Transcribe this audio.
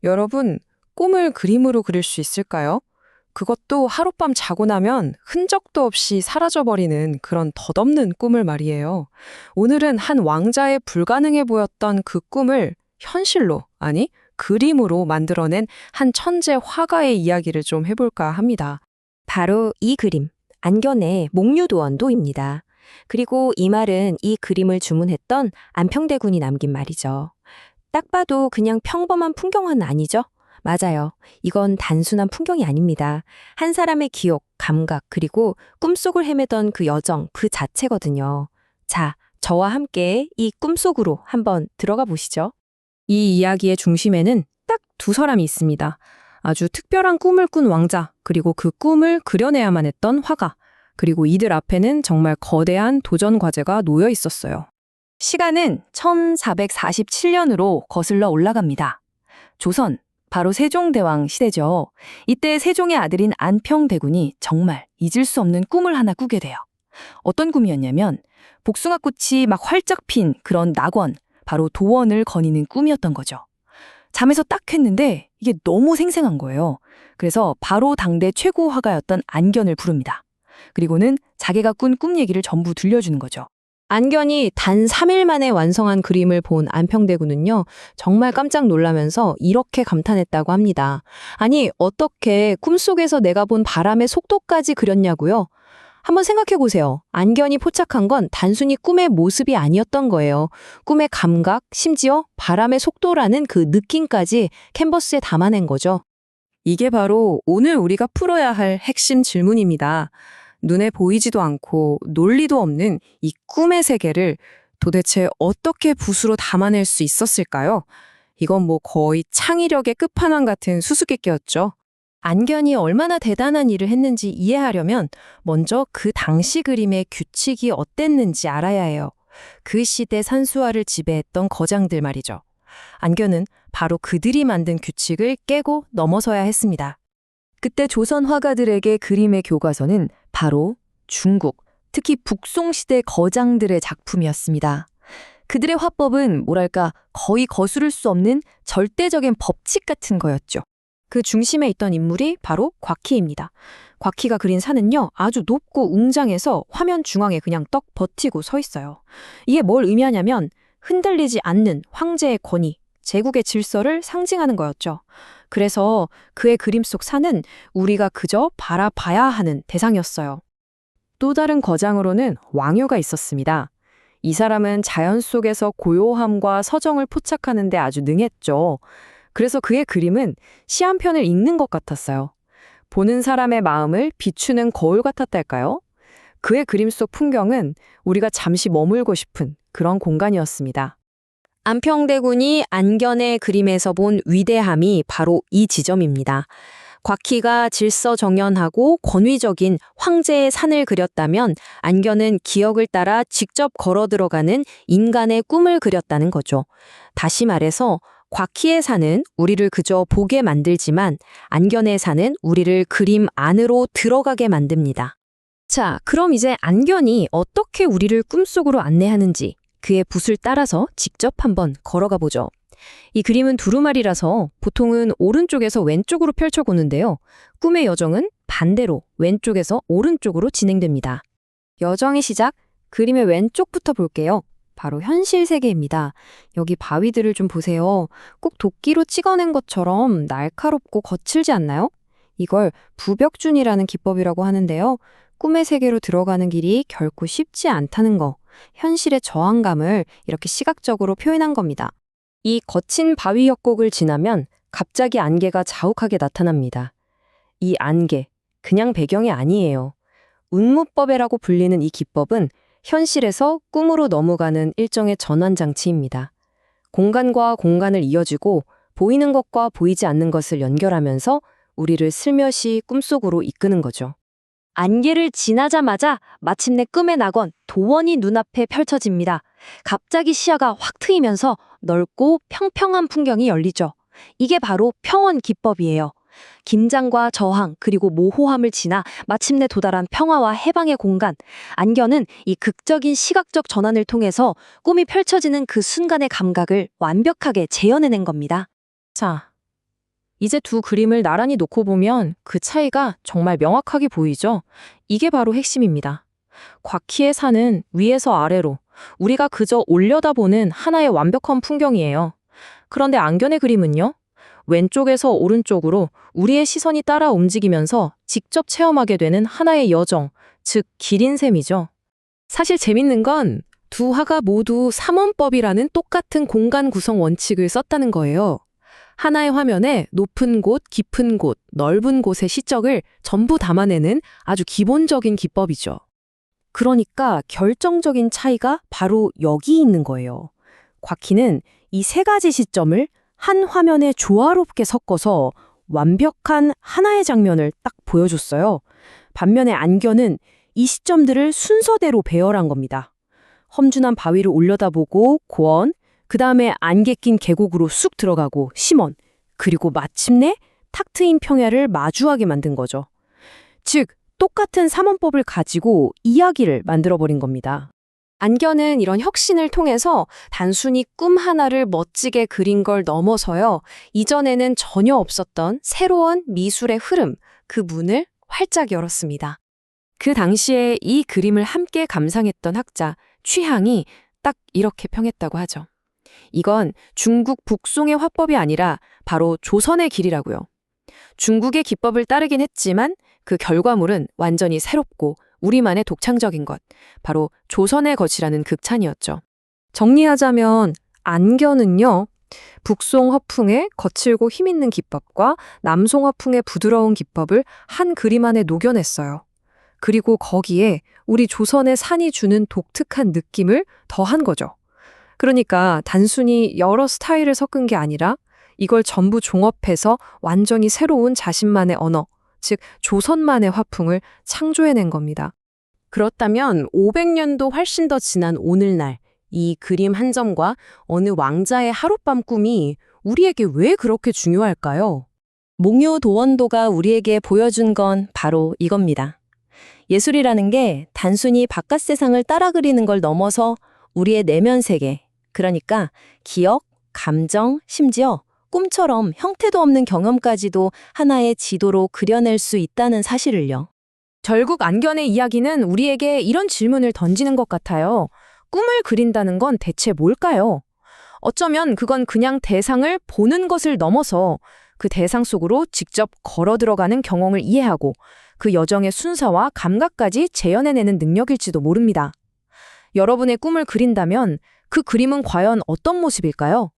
여러분, 꿈을 그림으로 그릴 수 있을까요? 그것도 하룻밤 자고 나면 흔적도 없이 사라져버리는 그런 덧없는 꿈을 말이에요. 오늘은 한 왕자의 불가능해 보였던 그 꿈을 현실로, 아니, 그림으로 만들어낸 한 천재 화가의 이야기를 좀 해볼까 합니다. 바로 이 그림, 안견의 목류도원도입니다. 그리고 이 말은 이 그림을 주문했던 안평대군이 남긴 말이죠. 딱 봐도 그냥 평범한 풍경은 아니죠? 맞아요. 이건 단순한 풍경이 아닙니다. 한 사람의 기억, 감각, 그리고 꿈속을 헤매던 그 여정, 그 자체거든요. 자, 저와 함께 이 꿈속으로 한번 들어가 보시죠. 이 이야기의 중심에는 딱 두 사람이 있습니다. 아주 특별한 꿈을 꾼 왕자, 그리고 그 꿈을 그려내야만 했던 화가, 그리고 이들 앞에는 정말 거대한 도전 과제가 놓여 있었어요. 시간은 1447년으로 거슬러 올라갑니다. 조선, 바로 세종대왕 시대죠. 이때 세종의 아들인 안평대군이 정말 잊을 수 없는 꿈을 하나 꾸게 돼요. 어떤 꿈이었냐면 복숭아꽃이 막 활짝 핀 그런 낙원, 바로 도원을 거니는 꿈이었던 거죠. 잠에서 딱 했는데 이게 너무 생생한 거예요. 그래서 바로 당대 최고 화가였던 안견을 부릅니다. 그리고는 자기가 꾼 꿈 얘기를 전부 들려주는 거죠. 안견이 단 3일 만에 완성한 그림을 본 안평대군은요, 정말 깜짝 놀라면서 이렇게 감탄했다고 합니다. 아니, 어떻게 꿈속에서 내가 본 바람의 속도까지 그렸냐고요? 한번 생각해 보세요. 안견이 포착한 건 단순히 꿈의 모습이 아니었던 거예요. 꿈의 감각, 심지어 바람의 속도라는 그 느낌까지 캔버스에 담아낸 거죠. 이게 바로 오늘 우리가 풀어야 할 핵심 질문입니다. 눈에 보이지도 않고 논리도 없는 이 꿈의 세계를 도대체 어떻게 붓으로 담아낼 수 있었을까요? 이건 뭐 거의 창의력의 끝판왕 같은 수수께끼였죠. 안견이 얼마나 대단한 일을 했는지 이해하려면 먼저 그 당시 그림의 규칙이 어땠는지 알아야 해요. 그 시대 산수화를 지배했던 거장들 말이죠. 안견은 바로 그들이 만든 규칙을 깨고 넘어서야 했습니다. 그때 조선 화가들에게 그림의 교과서는 바로 중국, 특히 북송시대 거장들의 작품이었습니다. 그들의 화법은 뭐랄까 거의 거스를 수 없는 절대적인 법칙 같은 거였죠. 그 중심에 있던 인물이 바로 곽희입니다. 곽희가 그린 산은요, 아주 높고 웅장해서 화면 중앙에 그냥 떡 버티고 서 있어요. 이게 뭘 의미하냐면 흔들리지 않는 황제의 권위, 제국의 질서를 상징하는 거였죠. 그래서 그의 그림 속 산은 우리가 그저 바라봐야 하는 대상이었어요. 또 다른 거장으로는 왕효가 있었습니다. 이 사람은 자연 속에서 고요함과 서정을 포착하는 데 아주 능했죠. 그래서 그의 그림은 시 한 편을 읽는 것 같았어요. 보는 사람의 마음을 비추는 거울 같았달까요? 그의 그림 속 풍경은 우리가 잠시 머물고 싶은 그런 공간이었습니다. 안평대군이 안견의 그림에서 본 위대함이 바로 이 지점입니다. 곽희가 질서정연하고 권위적인 황제의 산을 그렸다면 안견은 기억을 따라 직접 걸어 들어가는 인간의 꿈을 그렸다는 거죠. 다시 말해서 곽희의 산은 우리를 그저 보게 만들지만 안견의 산은 우리를 그림 안으로 들어가게 만듭니다. 자, 그럼 이제 안견이 어떻게 우리를 꿈속으로 안내하는지 그의 붓을 따라서 직접 한번 걸어가 보죠. 이 그림은 두루마리라서 보통은 오른쪽에서 왼쪽으로 펼쳐보는데요. 꿈의 여정은 반대로 왼쪽에서 오른쪽으로 진행됩니다. 여정의 시작, 그림의 왼쪽부터 볼게요. 바로 현실 세계입니다. 여기 바위들을 좀 보세요. 꼭 도끼로 찍어낸 것처럼 날카롭고 거칠지 않나요? 이걸 부벽준이라는 기법이라고 하는데요. 꿈의 세계로 들어가는 길이 결코 쉽지 않다는 거, 현실의 저항감을 이렇게 시각적으로 표현한 겁니다. 이 거친 바위 협곡을 지나면 갑자기 안개가 자욱하게 나타납니다. 이 안개, 그냥 배경이 아니에요. 운무법이라고 불리는 이 기법은 현실에서 꿈으로 넘어가는 일종의 전환장치입니다. 공간과 공간을 이어주고 보이는 것과 보이지 않는 것을 연결하면서 우리를 슬며시 꿈속으로 이끄는 거죠. 안개를 지나자마자 마침내 꿈의 낙원, 도원이 눈앞에 펼쳐집니다. 갑자기 시야가 확 트이면서 넓고 평평한 풍경이 열리죠. 이게 바로 평원 기법이에요. 긴장과 저항 그리고 모호함을 지나 마침내 도달한 평화와 해방의 공간. 안견은 이 극적인 시각적 전환을 통해서 꿈이 펼쳐지는 그 순간의 감각을 완벽하게 재현해낸 겁니다. 자, 이제 두 그림을 나란히 놓고 보면 그 차이가 정말 명확하게 보이죠? 이게 바로 핵심입니다. 곽희의 산은 위에서 아래로 우리가 그저 올려다보는 하나의 완벽한 풍경이에요. 그런데 안견의 그림은요? 왼쪽에서 오른쪽으로 우리의 시선이 따라 움직이면서 직접 체험하게 되는 하나의 여정, 즉 길인 셈이죠. 사실 재밌는 건 두 화가 모두 삼원법이라는 똑같은 공간 구성 원칙을 썼다는 거예요. 하나의 화면에 높은 곳, 깊은 곳, 넓은 곳의 시적을 전부 담아내는 아주 기본적인 기법이죠. 그러니까 결정적인 차이가 바로 여기 있는 거예요. 곽희는 이 세 가지 시점을 한 화면에 조화롭게 섞어서 완벽한 하나의 장면을 딱 보여줬어요. 반면에 안견은 이 시점들을 순서대로 배열한 겁니다. 험준한 바위를 올려다보고 고원, 그 다음에 안개 낀 계곡으로 쑥 들어가고 심원, 그리고 마침내 탁 트인 평야를 마주하게 만든 거죠. 즉, 똑같은 삼원법을 가지고 이야기를 만들어버린 겁니다. 안견은 이런 혁신을 통해서 단순히 꿈 하나를 멋지게 그린 걸 넘어서요. 이전에는 전혀 없었던 새로운 미술의 흐름, 그 문을 활짝 열었습니다. 그 당시에 이 그림을 함께 감상했던 학자 취향이 딱 이렇게 평했다고 하죠. 이건 중국 북송의 화법이 아니라 바로 조선의 길이라고요. 중국의 기법을 따르긴 했지만 그 결과물은 완전히 새롭고 우리만의 독창적인 것, 바로 조선의 것이라는 극찬이었죠. 정리하자면 안견은요, 북송 화풍의 거칠고 힘있는 기법과 남송 화풍의 부드러운 기법을 한 그림 안에 녹여냈어요. 그리고 거기에 우리 조선의 산이 주는 독특한 느낌을 더한 거죠. 그러니까 단순히 여러 스타일을 섞은 게 아니라 이걸 전부 종합해서 완전히 새로운 자신만의 언어, 즉 조선만의 화풍을 창조해낸 겁니다. 그렇다면 500년도 훨씬 더 지난 오늘날 이 그림 한 점과 어느 왕자의 하룻밤 꿈이 우리에게 왜 그렇게 중요할까요? 몽요 도원도가 우리에게 보여준 건 바로 이겁니다. 예술이라는 게 단순히 바깥 세상을 따라 그리는 걸 넘어서 우리의 내면 세계, 그러니까 기억, 감정, 심지어 꿈처럼 형태도 없는 경험까지도 하나의 지도로 그려낼 수 있다는 사실을요. 결국 안견의 이야기는 우리에게 이런 질문을 던지는 것 같아요. 꿈을 그린다는 건 대체 뭘까요? 어쩌면 그건 그냥 대상을 보는 것을 넘어서 그 대상 속으로 직접 걸어 들어가는 경험을 이해하고 그 여정의 순서와 감각까지 재현해내는 능력일지도 모릅니다. 여러분의 꿈을 그린다면 그 그림은 과연 어떤 모습일까요?